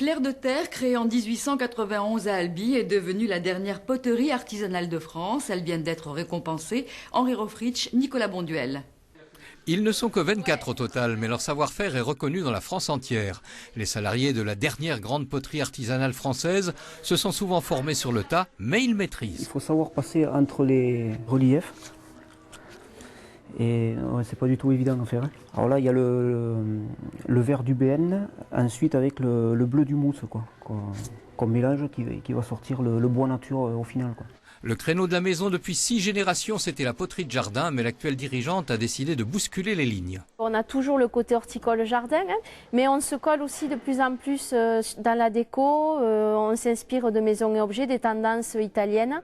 Clair de Terre, créée en 1891 à Albi, est devenue la dernière poterie artisanale de France. Elle vient d'être récompensée. Henri Roffritsch, Nicolas Bonduel. Ils ne sont que 24 au total, mais leur savoir-faire est reconnu dans la France entière. Les salariés de la dernière grande poterie artisanale française se sont souvent formés sur le tas, mais ils maîtrisent. Il faut savoir passer entre les reliefs. Et ouais, c'est pas du tout évident à faire. Alors là, il y a le vert du BN, ensuite avec le bleu du mousse, qu'on mélange, qui va sortir le bois nature au final, quoi. Le créneau de la maison depuis 6 générations, c'était la poterie de jardin, mais l'actuelle dirigeante a décidé de bousculer les lignes. On a toujours le côté horticole jardin, mais on se colle aussi de plus en plus dans la déco. On s'inspire de maisons et objets, des tendances italiennes.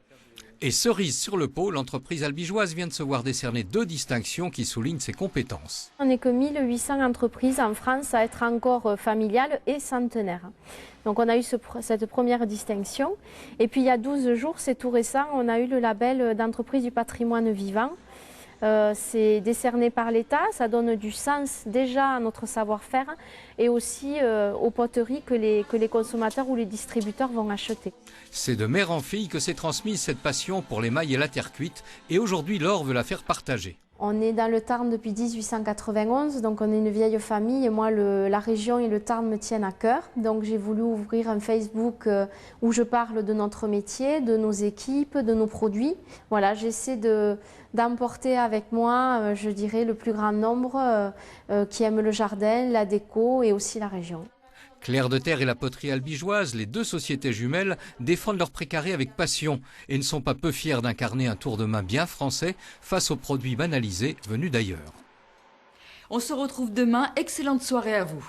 Et cerise sur le pot, l'entreprise albigeoise vient de se voir décerner 2 distinctions qui soulignent ses compétences. On n'est que 1800 entreprises en France à être encore familiales et centenaires. Donc on a eu cette première distinction. Et puis il y a 12 jours, c'est tout récent, on a eu le label d'entreprise du patrimoine vivant. C'est décerné par l'État, ça donne du sens déjà à notre savoir-faire et aussi aux poteries que les consommateurs ou les distributeurs vont acheter. C'est de mère en fille que s'est transmise cette passion pour l'émail et la terre cuite, et aujourd'hui Laure veut la faire partager. On est dans le Tarn depuis 1891, donc on est une vieille famille et moi la région et le Tarn me tiennent à cœur. Donc j'ai voulu ouvrir un Facebook où je parle de notre métier, de nos équipes, de nos produits. Voilà, j'essaie d'emporter avec moi, je dirais, le plus grand nombre qui aiment le jardin, la déco et aussi la région. Clair de Terre et la poterie albigeoise, les 2 sociétés jumelles, défendent leur précaré avec passion et ne sont pas peu fiers d'incarner un tour de main bien français face aux produits banalisés venus d'ailleurs. On se retrouve demain. Excellente soirée à vous.